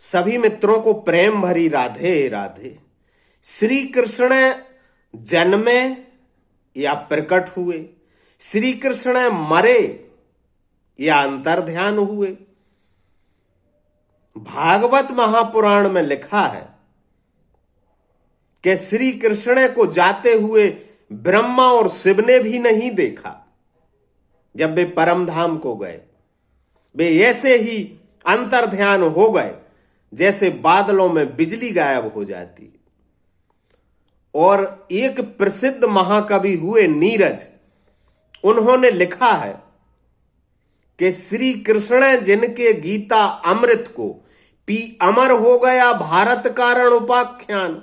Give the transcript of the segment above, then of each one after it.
सभी मित्रों को प्रेम भरी राधे राधे। श्री कृष्ण जन्मे या प्रकट हुए, श्री कृष्ण मरे या अंतर्ध्यान हुए। भागवत महापुराण में लिखा है कि श्री कृष्ण को जाते हुए ब्रह्मा और शिव ने भी नहीं देखा। जब वे परम धाम को गए, वे ऐसे ही अंतर्ध्यान हो गए जैसे बादलों में बिजली गायब हो जाती। और एक प्रसिद्ध महाकवि हुए नीरज, उन्होंने लिखा है कि श्री कृष्ण जिनके गीता अमृत को पी अमर हो गया भारत कारण उपाख्यान,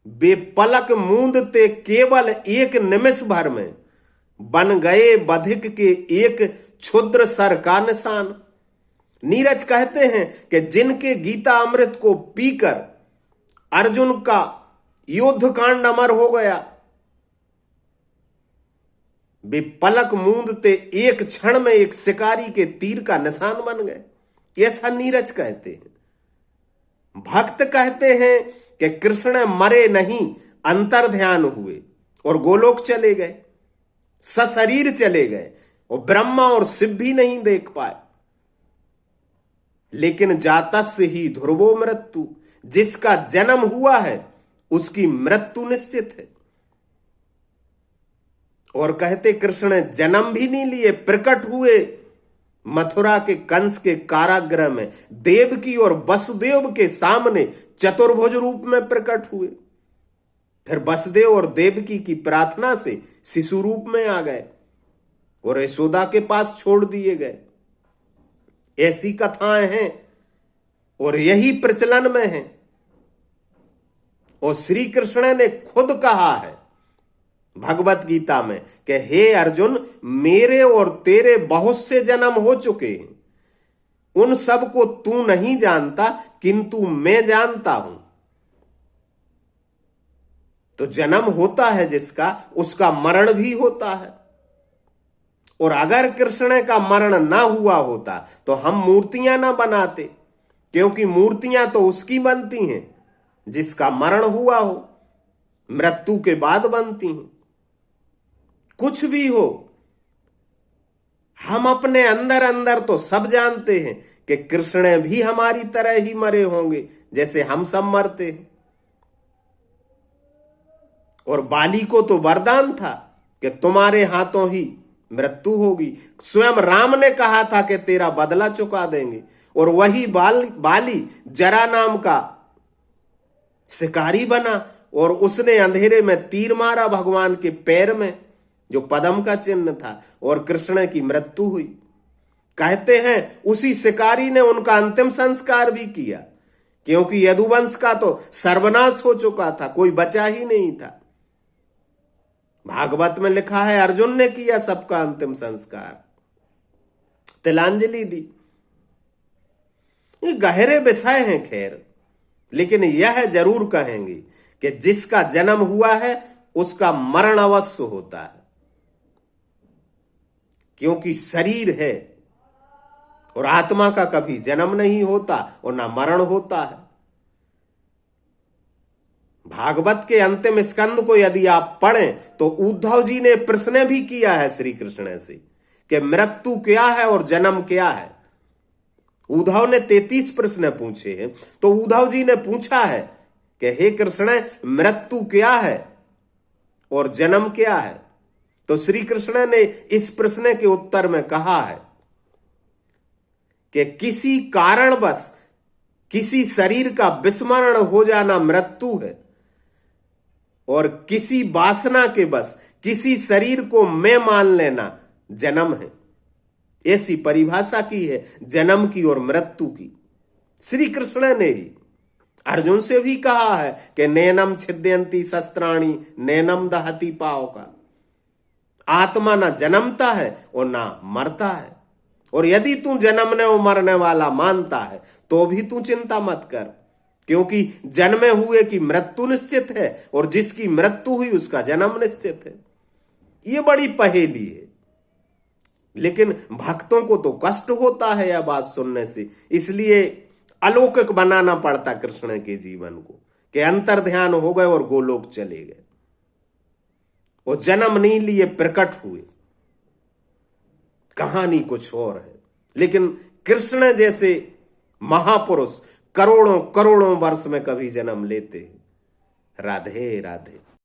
वे पलक मूंदते केवल एक निमिष भर में बन गए बधिक के एक क्षुद्र सर का निशान। नीरज कहते हैं कि जिनके गीता अमृत को पीकर अर्जुन का युद्ध कांड अमर हो गया, वे पलक मूंदते एक क्षण में एक शिकारी के तीर का निशान बन गए। ऐसा नीरज कहते हैं। भक्त कहते हैं कि कृष्ण मरे नहीं, अंतर्ध्यान हुए और गोलोक चले गए, सशरीर चले गए और ब्रह्मा और शिव भी नहीं देख पाए। लेकिन जातस्य ही ध्रुवो मृत्यु, जिसका जन्म हुआ है उसकी मृत्यु निश्चित है। और कहते कृष्ण जन्म भी नहीं लिए, प्रकट हुए मथुरा के कंस के कारागृह में, देवकी और वसुदेव के सामने चतुर्भुज रूप में प्रकट हुए। फिर वसुदेव और देवकी की प्रार्थना से शिशु रूप में आ गए और यशोदा के पास छोड़ दिए गए। ऐसी कथाएं हैं और यही प्रचलन में है। और श्री कृष्ण ने खुद कहा है भगवत गीता में कि हे अर्जुन, मेरे और तेरे बहुत से जन्म हो चुके हैं, उन सब को तू नहीं जानता किंतु मैं जानता हूं। तो जन्म होता है जिसका, उसका मरण भी होता है। और अगर कृष्ण का मरण ना हुआ होता तो हम मूर्तियां ना बनाते, क्योंकि मूर्तियां तो उसकी बनती हैं जिसका मरण हुआ हो, मृत्यु के बाद बनती हैं। कुछ भी हो, हम अपने अंदर अंदर तो सब जानते हैं कि कृष्ण भी हमारी तरह ही मरे होंगे जैसे हम सब मरते हैं। और बाली को तो वरदान था कि तुम्हारे हाथों ही मृत्यु होगी। स्वयं राम ने कहा था कि तेरा बदला चुका देंगे। और वही बाली जरा नाम का शिकारी बना और उसने अंधेरे में तीर मारा भगवान के पैर में, जो पद्म का चिन्ह था, और कृष्ण की मृत्यु हुई। कहते हैं उसी शिकारी ने उनका अंतिम संस्कार भी किया, क्योंकि यदुवंश का तो सर्वनाश हो चुका था, कोई बचा ही नहीं था। भागवत में लिखा है अर्जुन ने किया सबका अंतिम संस्कार, तिलांजलि दी। ये गहरे विषय हैं खैर, लेकिन यह जरूर कहेंगे कि जिसका जन्म हुआ है उसका मरण अवश्य होता है, क्योंकि शरीर है और आत्मा का कभी जन्म नहीं होता और ना मरण होता है। भागवत के अंतिम स्कंद को यदि आप पढ़ें तो उद्धव जी ने प्रश्न भी किया है श्री कृष्ण से कि मृत्यु क्या है और जन्म क्या है। उद्धव ने 33 प्रश्न पूछे हैं, तो उद्धव जी ने पूछा है कि हे कृष्ण, मृत्यु क्या है और जन्म क्या है। तो श्री कृष्ण ने इस प्रश्न के उत्तर में कहा है कि किसी कारणवश किसी शरीर का विस्मरण हो जाना मृत्यु है, और किसी वासना के बस किसी शरीर को मैं मान लेना जन्म है। ऐसी परिभाषा की है जन्म की और मृत्यु की। श्री कृष्ण ने ही अर्जुन से भी कहा है कि नैनम छिद्यंती शस्त्राणी नैनम दहती पाव का। आत्मा ना जन्मता है और ना मरता है। और यदि तू जन्मने और मरने वाला मानता है तो भी तू चिंता मत कर, क्योंकि जन्मे हुए की मृत्यु निश्चित है और जिसकी मृत्यु हुई उसका जन्म निश्चित है। ये बड़ी पहेली है, लेकिन भक्तों को तो कष्ट होता है यह बात सुनने से। इसलिए अलौकिक बनाना पड़ता कृष्ण के जीवन को, कि अंतर ध्यान हो गए और गोलोक चले गए। वो जन्म नहीं लिए, प्रकट हुए। कहानी कुछ और है, लेकिन कृष्ण जैसे महापुरुष करोड़ों करोड़ों वर्ष में कभी जन्म लेते हैं। राधे राधे।